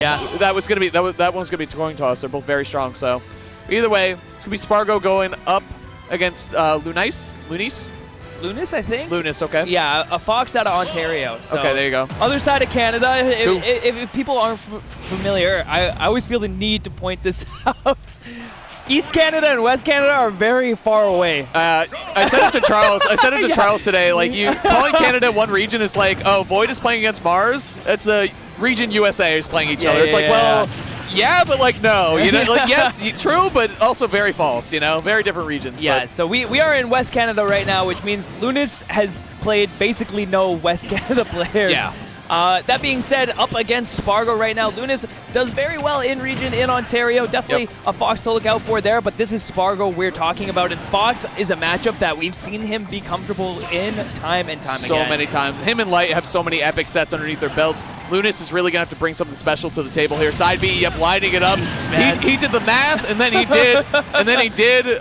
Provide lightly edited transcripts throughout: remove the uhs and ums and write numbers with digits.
Yeah. That one's gonna be coin toss. They're both very strong. So either way, it's gonna be Sparg0 going up against Lunice. Lunice, I think. Lunice, okay. Yeah, a Fox out of Ontario. So okay, there you go. Other side of Canada. If people aren't familiar, I always feel the need to point this out. East Canada and West Canada are very far away. I said it to Charles. I said it to Charles today. Like, you calling Canada one region is like, oh, Void is playing against Mars. It's a region USA is playing each other. It's like, well, yeah, but like no. You know, like yes, true, but also very false. You know, very different regions. Yeah. But. So we are in West Canada right now, which means Lunice has played basically no West Canada players. Yeah. That being said, up against Sparg0 right now, Lunice does very well in region in Ontario. Definitely a Fox to look out for there, but this is Sparg0 we're talking about, and Fox is a matchup that we've seen him be comfortable in time and time again. So many times. Him and Light have so many epic sets underneath their belts. Lunice is really going to have to bring something special to the table here. Side B, lining it up. Jeez, he did the math, and then he did,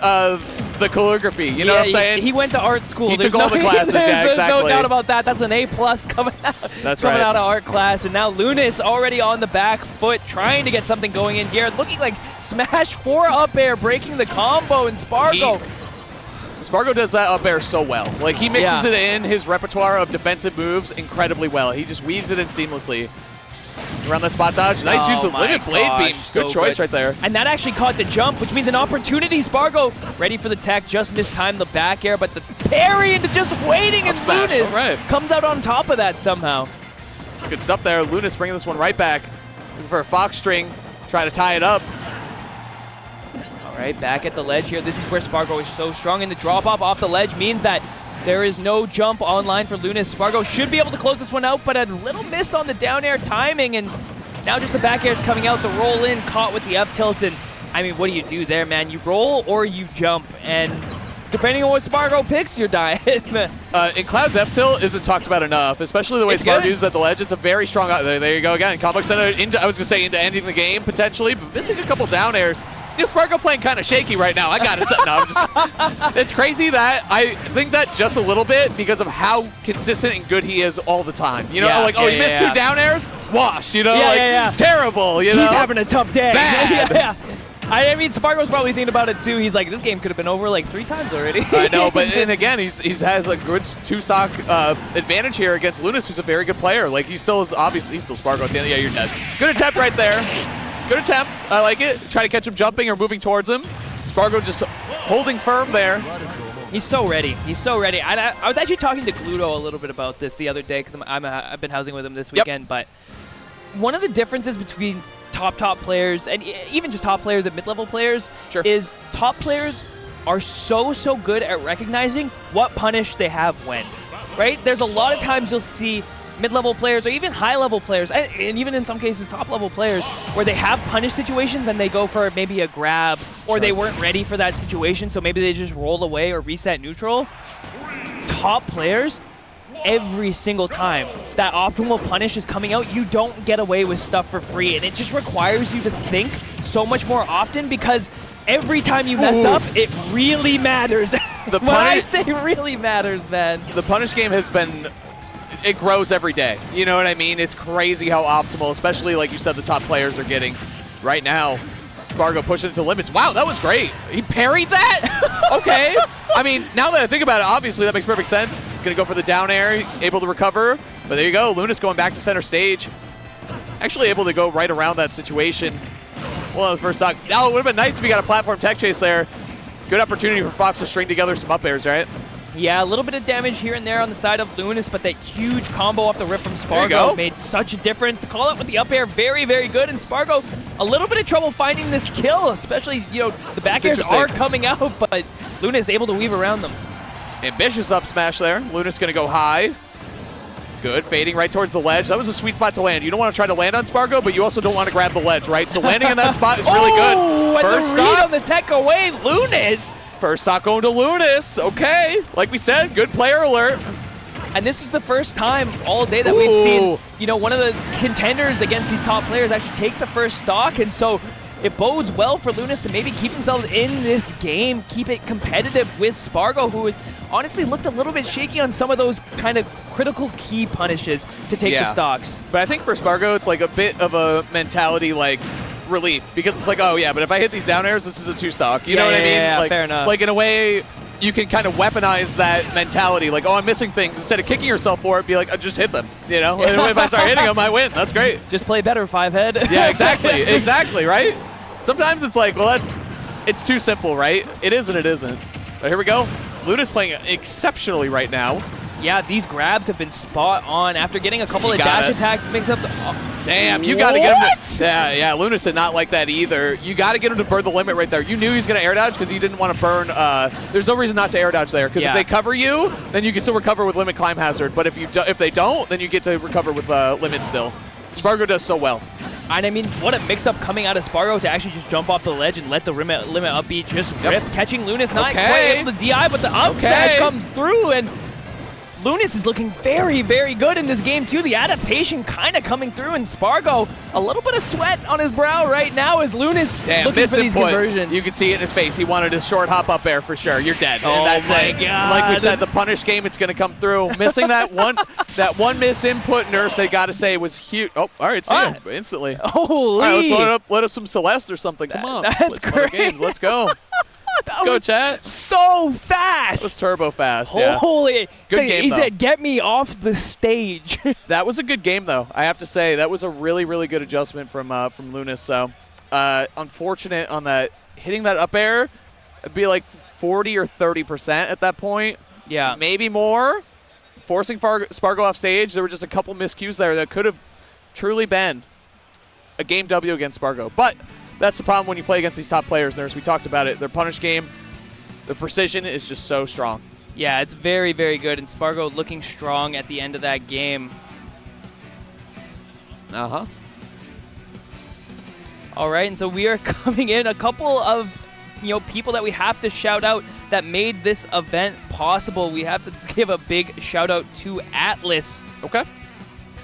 the calligraphy. You know what I'm saying? He went to art school. He took all the classes. Yeah, exactly. There's no doubt about that. That's an A+ coming out. That's coming right. out of art class, and now Lunice already on the back foot, trying to get something going in here. Looking like smash 4 up air, breaking the combo, and Sparg0. Sparg0 does that up air so well. Like, he mixes it in his repertoire of defensive moves incredibly well. He just weaves it in seamlessly. Around that spot dodge. Nice use of Limit Blade Beam. Good choice right there. And that actually caught the jump, which means an opportunity. Sparg0 ready for the tech, just mistimed the back air, but the parry into just waiting, and Lunice comes out on top of that somehow. Good stuff there. Lunice bringing this one right back. Looking for a Fox string, trying to tie it up. All right, back at the ledge here. This is where Sparg0 is so strong, and the drop off the ledge means that there is no jump online for Lunice. Sparg0 should be able to close this one out, but a little miss on the down air timing, and now just the back air is coming out. The roll in caught with the up tilt, and I mean, what do you do there, man? You roll or you jump, and depending on what Sparg0 picks, you're dying. In Cloud's F tilt isn't talked about enough, especially the way Sparg0 uses at the ledge. It's a very strong. There you go again. Combo center into, I was gonna say, into ending the game potentially, but missing a couple down airs. You know, Sparg0 playing kind of shaky right now. I got it. No, I'm just. It's crazy that I think that just a little bit because of how consistent and good he is all the time. You know, like, oh, he missed 2 down airs, washed. You know, terrible. You know, he's having a tough day. Bad. I mean, Sparg0's probably thinking about it too. He's like, this game could have been over like 3 times already. I know, but and again, he has a good 2-stock advantage here against Lunice, who's a very good player. Like, he's still Sparg0 at the end. Yeah, you're dead. Good attempt right there. Good attempt. I like it. Try to catch him jumping or moving towards him. Sparg0 just holding firm there. He's so ready. He's so ready. I was actually talking to Gluto a little bit about this the other day because I've been housing with him this weekend. But one of the differences between top players and even just top players and mid-level players is top players are so good at recognizing what punish they have when. Right? There's a lot of times you'll see mid-level players or even high-level players, and even in some cases top-level players, where they have punish situations and they go for maybe a grab, or they weren't ready for that situation, so maybe they just roll away or reset neutral. Top players, every single time that optimal punish is coming out, you don't get away with stuff for free, and it just requires you to think so much more often, because every time you mess up, it really matters. When I say really matters, man. The punish game has been... It grows every day. You know what I mean? It's crazy how optimal, especially like you said, the top players are getting right now. Sparg0 pushing it to limits. Wow, that was great. He parried that? Okay. I mean, now that I think about it, obviously that makes perfect sense. He's going to go for the down air, able to recover. But there you go. Lunice going back to center stage. Actually able to go right around that situation. Well, the first stock. Now, it would have been nice if he got a platform tech chase there. Good opportunity for Fox to string together some up airs, right? Yeah, a little bit of damage here and there on the side of Lunice, but that huge combo off the rip from Sparg0 made such a difference. The call out with the up air, very good, and Sparg0 a little bit of trouble finding this kill, especially, you know, the back airs are coming out, but Lunice able to weave around them. Ambitious up smash there. Lunice gonna go high. Good, fading right towards the ledge. That was a sweet spot to land. You don't want to try to land on Sparg0, but you also don't want to grab the ledge, right? So landing in that spot is really good. First and the read on the tech away, Lunice. First stock going to Lunice. Okay. Like we said, good player alert. And this is the first time all day that we've seen, you know, one of the contenders against these top players actually take the first stock. And so it bodes well for Lunice to maybe keep themselves in this game, keep it competitive with Sparg0, who honestly looked a little bit shaky on some of those kind of critical key punishes to take the stocks. But I think for Sparg0, it's like a bit of a mentality like relief, because it's like, oh yeah, but if I hit these down airs, this is a 2-stock. You know what I mean? Yeah, like, fair enough. Like in a way, you can kind of weaponize that mentality. Like, oh, I'm missing things. Instead of kicking yourself for it, be like, just hit them. You know? And if I start hitting them, I win. That's great. Just play better, 5-head. Yeah, exactly. Exactly, right? Sometimes it's like, well, it's too simple, right? It is and it isn't. But here we go. Lunice playing exceptionally right now. Yeah, these grabs have been spot on. After getting a couple of dash attacks, mix-ups. Damn, you got to get him to, yeah, Lunice did not like that either. You got to get him to burn the limit right there. You knew he was going to air dodge because he didn't want to burn. There's no reason not to air dodge there, because if they cover you, then you can still recover with limit climb hazard. But if they don't, then you get to recover with limit still. Sparg0 does so well. And I mean, what a mix-up coming out of Sparg0 to actually just jump off the ledge and let the limit upbeat just rip. Catching Lunice, not quite able to DI, but the up smash comes through, and Lunice is looking very, very good in this game, too. The adaptation kind of coming through, and Sparg0, a little bit of sweat on his brow right now as Lunice looking for these conversions. You can see it in his face. He wanted a short hop up air for sure. You're dead. Oh, and that's my God. Like we said, the punish game, it's going to come through. Missing that one miss input, Nurse, I got to say, was huge. Oh, all right, see him instantly. Holy. All right, let's let up some Celeste or something. Come on. That's great. Games. Let's go. Let's go, chat. So fast. That was turbo fast. Holy. Good game, he though. said, get me off the stage. That was a good game, though. I have to say, that was a really, really good adjustment from Lunice. So, unfortunate on that. Hitting that up air, it'd be like 40 or 30% at that point. Yeah. Maybe more. Forcing Sparg0 off stage, there were just a couple miscues there that could have truly been a game W against Sparg0. But that's the problem when you play against these top players, Nurse. We talked about it. Their punish game, the precision is just so strong. Yeah, it's very, very good. And Sparg0 looking strong at the end of that game. Uh-huh. All right, and so we are coming in. A couple of people that we have to shout out that made this event possible. We have to give a big shout out to Atlas. Okay.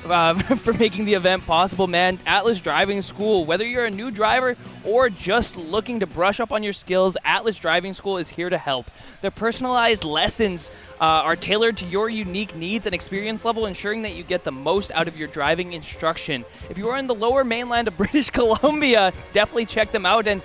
For making the event possible, man. Atlas Driving School, whether you're a new driver or just looking to brush up on your skills, Atlas Driving School is here to help. Their personalized lessons are tailored to your unique needs and experience level, ensuring that you get the most out of your driving instruction. If you are in the lower mainland of British Columbia, definitely check them out. And